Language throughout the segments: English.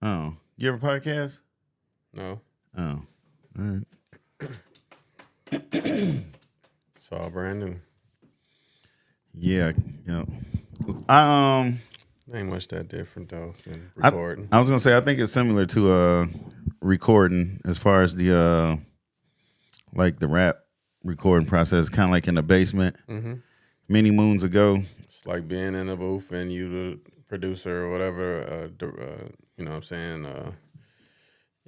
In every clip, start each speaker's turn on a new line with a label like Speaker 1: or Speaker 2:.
Speaker 1: Oh, you ever podcast?
Speaker 2: No,
Speaker 1: Oh, all right.
Speaker 2: it's all brand new.
Speaker 1: Yeah, yeah. I
Speaker 2: Ain't much that different though than
Speaker 1: I
Speaker 2: recording.
Speaker 1: I was gonna say I think it's similar to recording as far as the like the rap recording process, kind of like in the basement
Speaker 2: Mm-hmm.
Speaker 1: many moons ago.
Speaker 2: It's like being in a booth and you the producer or whatever. You know what I'm saying?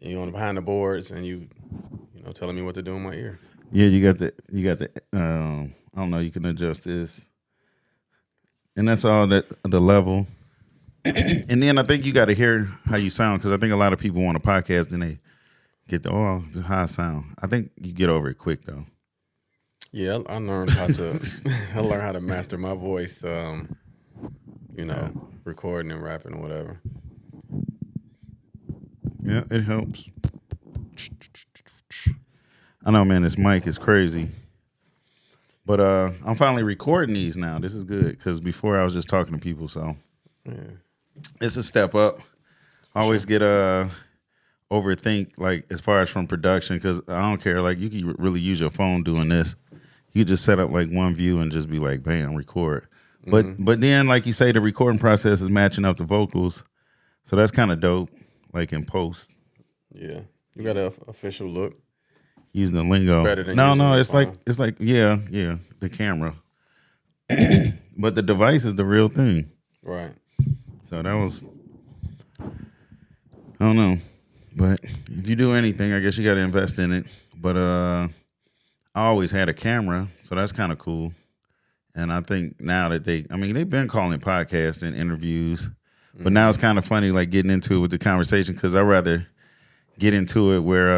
Speaker 2: You on behind the boards and you know telling me what to do in my ear.
Speaker 1: Yeah, you got the I don't know, you can adjust this. And that's all that the level. And then I think you got to hear how you sound because I think a lot of people want a podcast and they get the how I sound. I think you get over it quick though.
Speaker 2: Yeah, I learned how to I learned how to master my voice. You know, recording and rapping or whatever.
Speaker 1: Yeah, it helps. I know, man. This mic is crazy, but I'm finally recording these now. This is good because before I was just talking to people, so
Speaker 2: Yeah.
Speaker 1: it's a step up. I always get overthink like as far as from production because I don't care. Like you can really use your phone doing this. You just set up like one view and just be like, bam, record. But then like you say, the recording process is matching up the vocals, so that's kind of dope. Like in post,
Speaker 2: Yeah. You got an official look.
Speaker 1: using the lingo.
Speaker 2: better than
Speaker 1: No,
Speaker 2: using your
Speaker 1: it's like
Speaker 2: phone.
Speaker 1: yeah, the camera. But the device is the real thing.
Speaker 2: Right.
Speaker 1: So that was I don't know. But if you do anything, I guess you gotta invest in it. But I always had a camera, so that's kind of cool. And I think now that they've been calling it podcasts and interviews, but now it's kind of funny, like getting into it with the conversation because I rather get into it where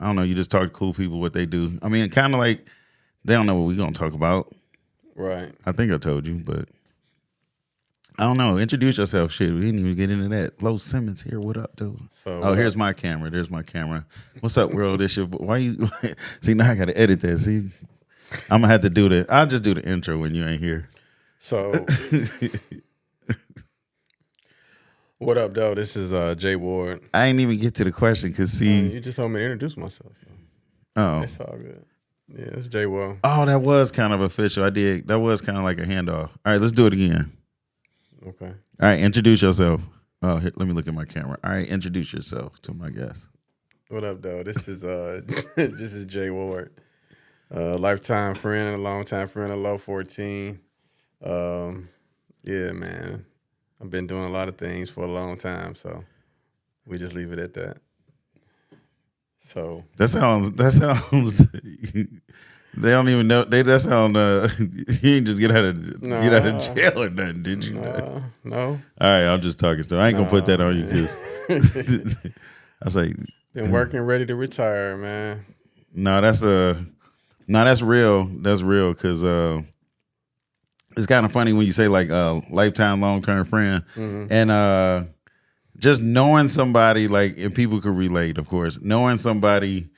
Speaker 1: I don't know, you just talk to cool people what they do. I mean, kind of like they don't know what we're gonna talk about.
Speaker 2: Right.
Speaker 1: I think I told you, but I don't know. Introduce yourself. Shit, we didn't even get into that. Low Simmons here. What up, dude?
Speaker 2: So
Speaker 1: Here's my camera. There's my camera. What's up, world? This shit. Why you? See, now I got to edit that. See, I'm gonna have to do the. I'll just do the intro when you ain't here.
Speaker 2: So what up, though? This is Jay Ward.
Speaker 1: I ain't even get to the question because see.
Speaker 2: You just told me to introduce myself. So
Speaker 1: Oh.
Speaker 2: it's all good. Yeah, it's Jay Wo.
Speaker 1: Oh, that was kind of official. I did. That was kind of like a handoff. All right, let's do it again.
Speaker 2: Okay.
Speaker 1: All right, introduce yourself. Oh, here, let me look at my camera. All right, introduce yourself to my guest.
Speaker 2: What up, though? This is this is Jay Ward. Lifetime friend and a longtime friend of Low 14. Yeah, man. I've been doing a lot of things for a long time, so we just leave it at that. So
Speaker 1: That sounds. They don't even know. That sound. You ain't just get out of jail or nothing, did you?
Speaker 2: No.
Speaker 1: All right, I'm just talking stuff. I ain't gonna put that on you because I say
Speaker 2: been working, ready to retire, man.
Speaker 1: no. That's real. That's real because it's kind of funny when you say like lifetime, long term friend, and just knowing somebody like, and people could relate, of course, knowing somebody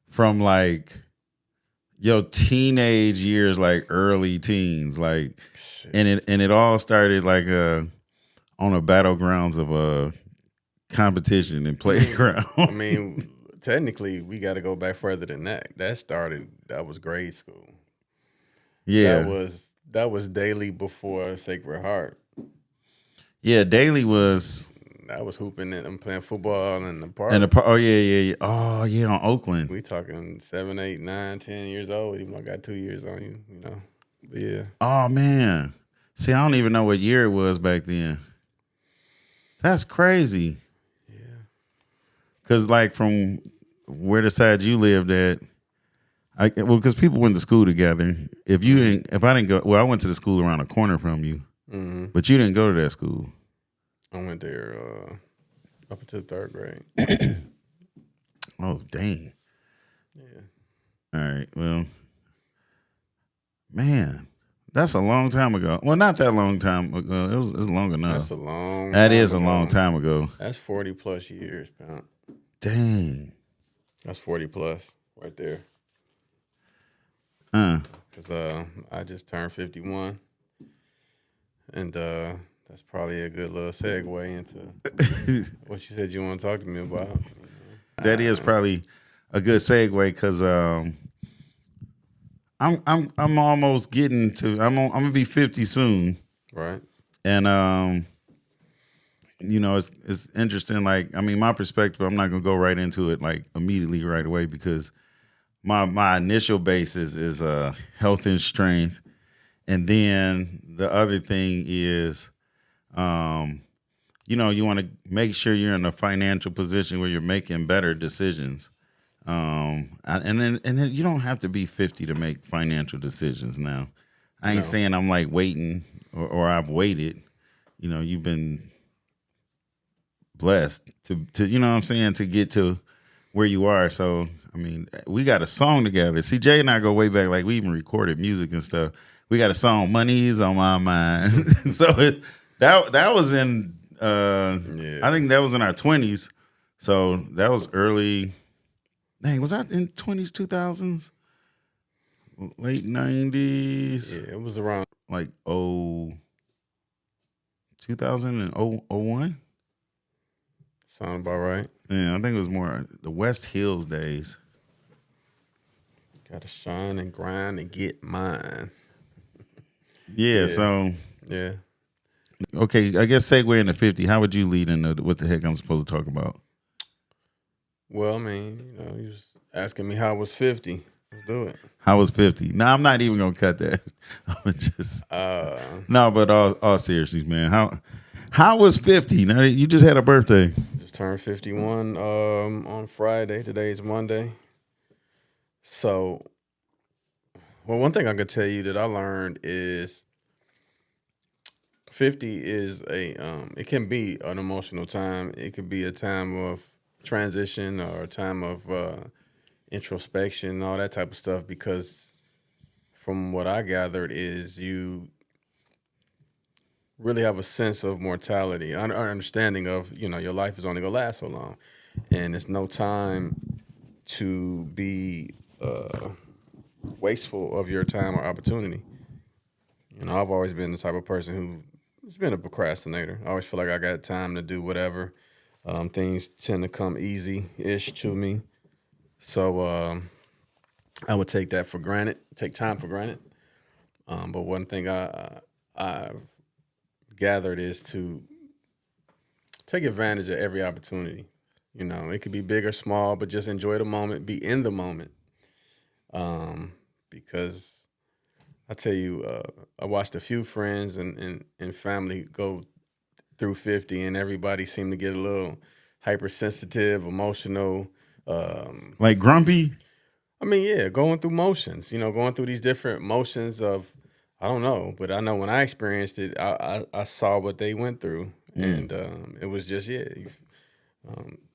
Speaker 1: from like your teenage years, like early teens, like, and it all started like on the battlegrounds of a competition and playground.
Speaker 2: I mean, technically, we got to go back further than that. That was grade school.
Speaker 1: Yeah,
Speaker 2: that was daily before Sacred Heart.
Speaker 1: Yeah, Daily was.
Speaker 2: I was hooping and playing football in the park.
Speaker 1: Oh yeah. Oh yeah, on Oakland.
Speaker 2: We talking 7, 8, 9, 10 years old. Even though I got 2 years on you, you know. But yeah.
Speaker 1: Oh man. See, I don't even know what year it was back then. That's crazy.
Speaker 2: Yeah.
Speaker 1: Cause like from where the side you lived at, because people went to school together. If I didn't go, well, I went to the school around the corner from you, but you didn't go to that school.
Speaker 2: I went there up until 3rd grade.
Speaker 1: Oh, dang.
Speaker 2: Yeah.
Speaker 1: All right. Well, man, that's a long time ago. Well, not that long time ago. It's long enough.
Speaker 2: That's a long
Speaker 1: That
Speaker 2: time
Speaker 1: is
Speaker 2: ago.
Speaker 1: a long time ago.
Speaker 2: That's 40 plus years, pal.
Speaker 1: Dang.
Speaker 2: That's 40 plus right there. Because I just turned 51. And That's probably a good little segue into what you said you want to talk to me about.
Speaker 1: That is probably a good segue because I'm almost getting to I'm gonna be 50 soon,
Speaker 2: Right.
Speaker 1: and it's interesting. Like, I mean, my perspective, I'm not gonna go right into it like immediately right away because my initial basis is health and strength, and then the other thing is, you want to make sure you're in a financial position where you're making better decisions. And then you don't have to be 50 to make financial decisions now. I ain't
Speaker 2: No.
Speaker 1: saying I'm like waiting or I've waited. You've been blessed to you know what I'm saying, to get to where you are. So I mean, we got a song together. See, Jay and I go way back. Like, we even recorded music and stuff. We got a song, "Money's on My Mind." So that was in I think that was in our 20s. So that was early. Dang, was that in 20s, 2000s, late 90s?
Speaker 2: Yeah, it was around.
Speaker 1: Like 2000 and 01?
Speaker 2: Sound about right.
Speaker 1: Yeah, I think it was more the West Hills days.
Speaker 2: Gotta shine and grind and get mine.
Speaker 1: Yeah, so
Speaker 2: Yeah.
Speaker 1: okay, I guess segue into 50. How would you lead into what the heck I'm supposed to talk about?
Speaker 2: Well, I mean, you was asking me how I was 50. Let's do it.
Speaker 1: How was 50? No, I'm not even gonna cut that. I'm just no, but all seriousness, man. How was 50? Now you just had a birthday.
Speaker 2: Just turned 51 on Friday. Today's Monday. So, well, one thing I could tell you that I learned is 50 is it can be an emotional time. It could be a time of transition or a time of introspection, all that type of stuff, because from what I gathered is you really have a sense of mortality, an understanding of, your life is only going to last so long. And it's no time to be wasteful of your time or opportunity. I've always been the type of person who's been a procrastinator. I always feel like I got time to do whatever. Things tend to come easy-ish to me. So I would take that for granted, take time for granted. But one thing I've gathered is to take advantage of every opportunity. It could be big or small, but just enjoy the moment, be in the moment. Because I tell you, I watched a few friends and family go through 50, and everybody seemed to get a little hypersensitive, emotional.
Speaker 1: Like grumpy?
Speaker 2: I mean, yeah, going through motions, going through these different motions of, I don't know, but I know when I experienced it, I saw what they went through. And it was just, a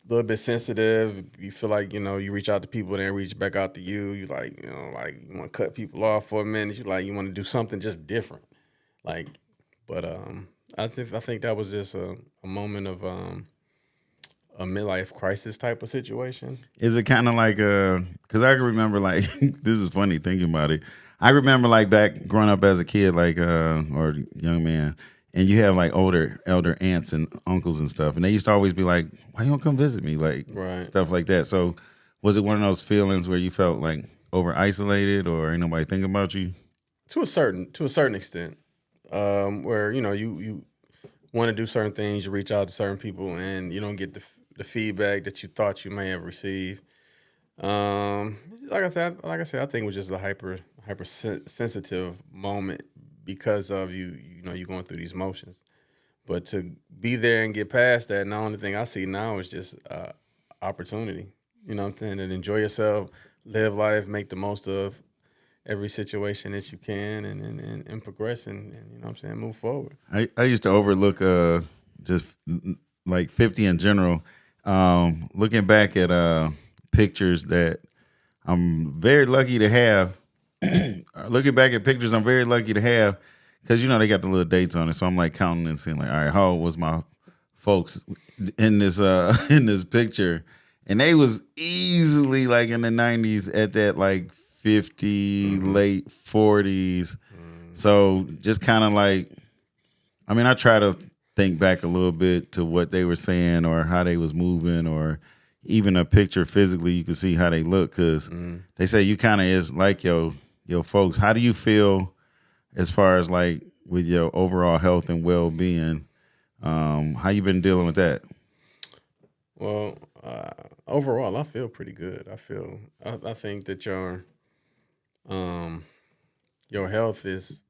Speaker 2: little bit sensitive. You feel like, you reach out to people, they reach back out to you. You like, you want to cut people off for a minute. You want to do something just different. But I think that was just a moment of a midlife crisis type of situation.
Speaker 1: Is it kind of like because I can remember, like, this is funny thinking about it. I remember, like, back growing up as a kid, like, or young man, and you have like elder aunts and uncles and stuff, and they used to always be like, "Why you don't come visit me?" Like,
Speaker 2: Right.
Speaker 1: stuff like that. So, was it one of those feelings where you felt like over isolated, or ain't nobody thinking about you?
Speaker 2: To a certain extent, where you want to do certain things, you reach out to certain people, and you don't get the feedback that you thought you may have received. Like I said, I think it was just a hyper sensitive moment because of you going through these motions. But to be there and get past that, and the only thing I see now is just opportunity. You know what I'm saying? And enjoy yourself, live life, make the most of every situation that you can, and progress, and you know what I'm saying, move forward.
Speaker 1: I used to overlook just like 50 in general. Looking back at pictures that I'm very lucky to have. Looking back at pictures I'm very lucky to have, because they got the little dates on it. So I'm like counting and seeing like, all right, how old was my folks in this in this picture? And they was easily like in the 90s at that like 50, late 40s. So just kind of like I mean, I try to think back a little bit to what they were saying or how they was moving or even a picture physically, you can see how they look because they say you kind of is like your folks. How do you feel as far as like with your overall health and well being? How you been dealing with that?
Speaker 2: Well, overall, I feel pretty good. I think that um, your health is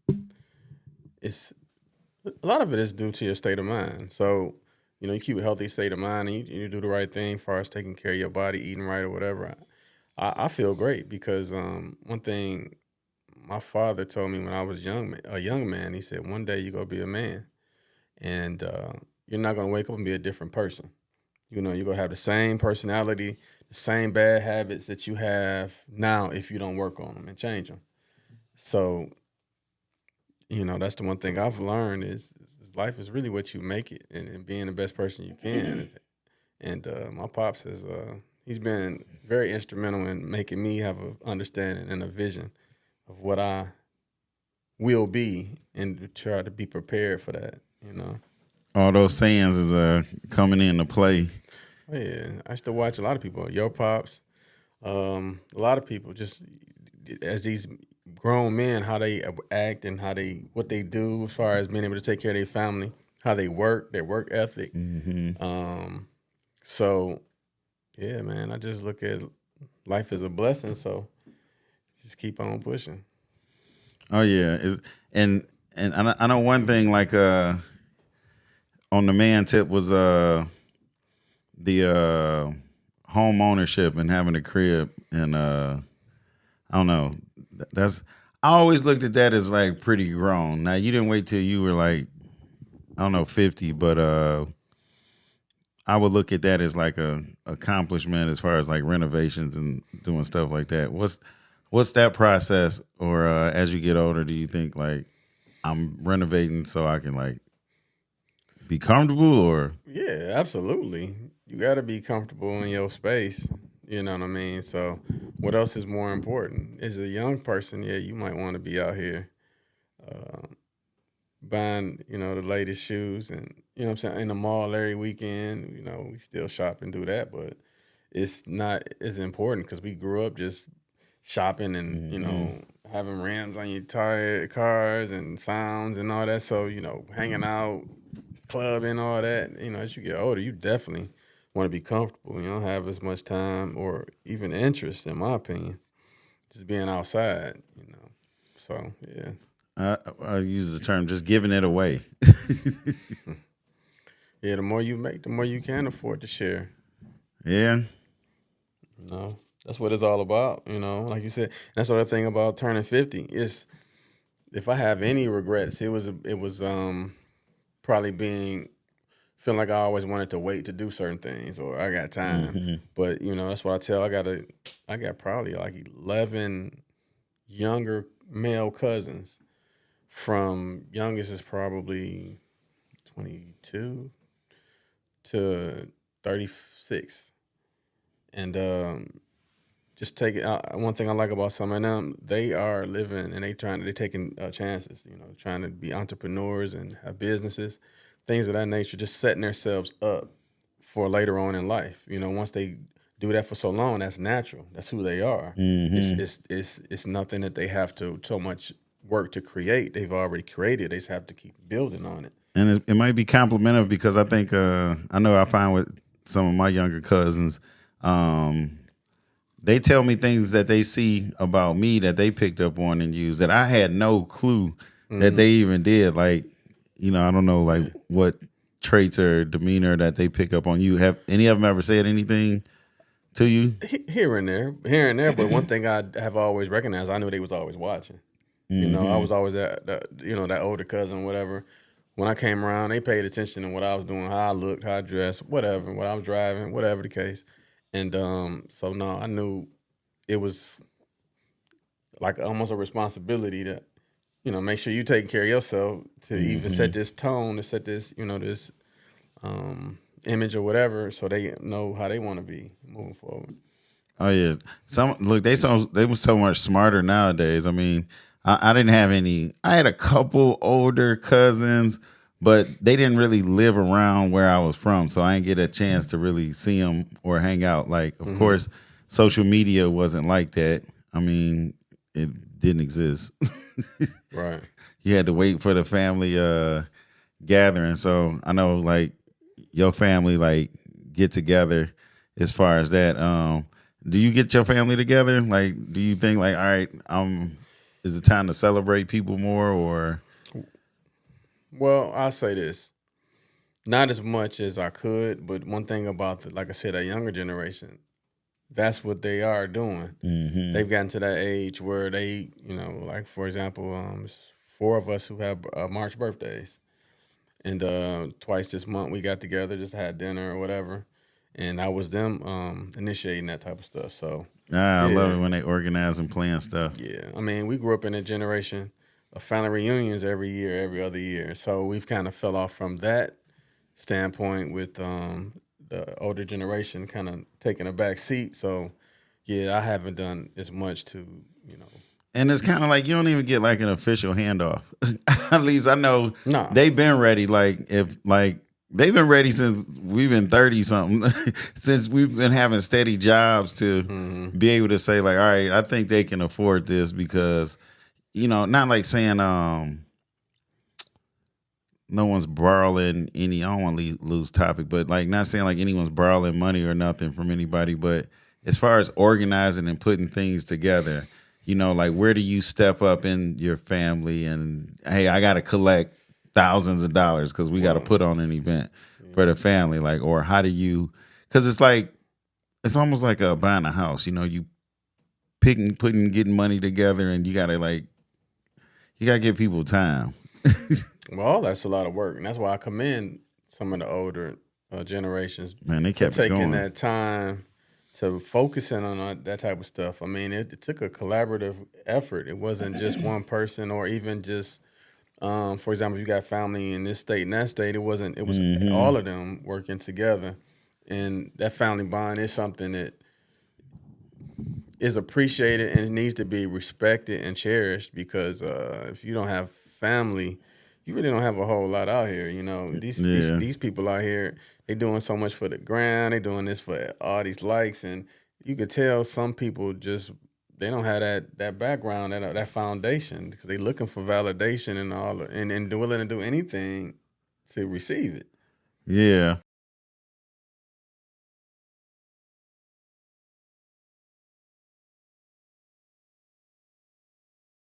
Speaker 2: a lot of it is due to your state of mind. So, you keep a healthy state of mind and you do the right thing as far as taking care of your body, eating right or whatever. I feel great because one thing my father told me when I was a young man, he said, one day you're going to be a man and you're not going to wake up and be a different person. You're going to have the same personality, the same bad habits that you have now if you don't work on them and change them. So, that's the one thing I've learned is life is really what you make it and being the best person you can. And my pops he's been very instrumental in making me have an understanding and a vision of what I will be and to try to be prepared for that.
Speaker 1: All those sayings is coming into play.
Speaker 2: Oh, yeah, I used to watch a lot of people, your pops, a lot of people just as these grown men, how they act and what they do as far as being able to take care of their family, how they work, their work ethic. So yeah, man, I just look at life as a blessing. So just keep on pushing.
Speaker 1: Oh yeah, and I know one thing like on the man tip was the home ownership and having a crib and I don't know. I always looked at that as like pretty grown. Now you didn't wait till you were like I don't know 50, but I would look at that as like a accomplishment as far as like renovations and doing stuff like that. What's that process? Or as you get older, do you think like I'm renovating so I can like be comfortable or?
Speaker 2: Yeah, absolutely. You got to be comfortable in your space. You know what I mean? So, what else is more important? As a young person, yeah, you might want to be out here buying, the latest shoes and, what I'm saying, in the mall every weekend. We still shop and do that, but it's not as important because we grew up just shopping and, having rims on your tire cars and sounds and all that. So, hanging out, clubbing, all that. As you get older, you definitely want to be comfortable. You don't have as much time or even interest, in my opinion, just being outside. So, yeah.
Speaker 1: I use the term just giving it away.
Speaker 2: Yeah, the more you make, the more you can afford to share.
Speaker 1: Yeah.
Speaker 2: That's what it's all about, like you said. That's the other thing about turning 50 is if I have any regrets, it was probably feeling like I always wanted to wait to do certain things or I got time. But, that's what I tell. I got probably like 11 younger male cousins. From youngest is probably 22 to 36. And just take it. One thing I like about some of them, they are living and they're taking chances. Trying to be entrepreneurs and have businesses, things of that nature. Just setting themselves up for later on in life. Once they do that for so long, that's natural. That's who they are. It's nothing that they have to so much work to create. They've already created. They just have to keep building on it.
Speaker 1: And it might be complimentary because I think I know I find with some of my younger cousins. They tell me things that they see about me that they picked up on and used that I had no clue that they even did. Like, I don't know, like what traits or demeanor that they pick up on you. Have any of them ever said anything to you?
Speaker 2: Here and there. But one thing I have always recognized, I knew they was always watching. I was always that older cousin, whatever. When I came around, they paid attention to what I was doing, how I looked, how I dressed, whatever, what I was driving, whatever the case. And so no, I knew it was like almost a responsibility to, make sure you taking care of yourself to even set this tone, to set this, this image or whatever, so they know how they want to be moving forward.
Speaker 1: Oh yeah, they was so much smarter nowadays. I mean, I didn't have any. I had a couple older cousins, but they didn't really live around where I was from, so I didn't get a chance to really see them or hang out. Like, of course, social media wasn't like that. I mean, it didn't exist.
Speaker 2: Right.
Speaker 1: You had to wait for the family gathering. So I know, like, your family like get together as far as that. Do you get your family together? Like, do you think like, all right, is it time to celebrate people more or?
Speaker 2: Well, I'll say this. Not as much as I could, but one thing about like I said, that younger generation, that's what they are doing. They've gotten to that age where they, like for example, it's 4 of us who have March birthdays, and twice this month we got together, just had dinner or whatever, and I was them initiating that type of stuff. So
Speaker 1: I love it
Speaker 2: yeah,
Speaker 1: when they organize and plan stuff.
Speaker 2: yeah. I mean, we grew up in a generation of family reunions every year, every other year. So we've kind of fell off from that standpoint with the older generation kind of taking a back seat. So yeah, I haven't done as much to, you know.
Speaker 1: And it's kind of like you don't even get like an official handoff. At least I know
Speaker 2: Nah.
Speaker 1: they've been ready. Like if like they've been ready since we've been 30 something, since we've been having steady jobs to be able to say like, all right, I think they can afford this because, not like saying no one's borrowing any. I don't want to lose topic, but like not saying like anyone's borrowing money or nothing from anybody. But as far as organizing and putting things together, like where do you step up in your family and hey, I got to collect thousands of dollars because we got to put on an event for the family, like, or how do you? Because it's like it's almost like buying a house. You getting money together, and you gotta give people time.
Speaker 2: Well, that's a lot of work, and that's why I commend some of the older generations
Speaker 1: Man, they
Speaker 2: for
Speaker 1: kept it
Speaker 2: taking
Speaker 1: going.
Speaker 2: that time to focusing on that type of stuff. I mean, it took a collaborative effort. It wasn't just one person, or even just, for example, you got family in this state and that state. It wasn't. It was all of them working together, and that family bond is something that is appreciated and it needs to be respected and cherished because if you don't have family, you really don't have a whole lot out here.
Speaker 1: Yeah.
Speaker 2: These people out here, they doing so much for the ground. They doing this for all these likes, and you could tell some people just they don't have that background, that foundation because they looking for validation and all, and willing to do anything to receive it.
Speaker 1: Yeah.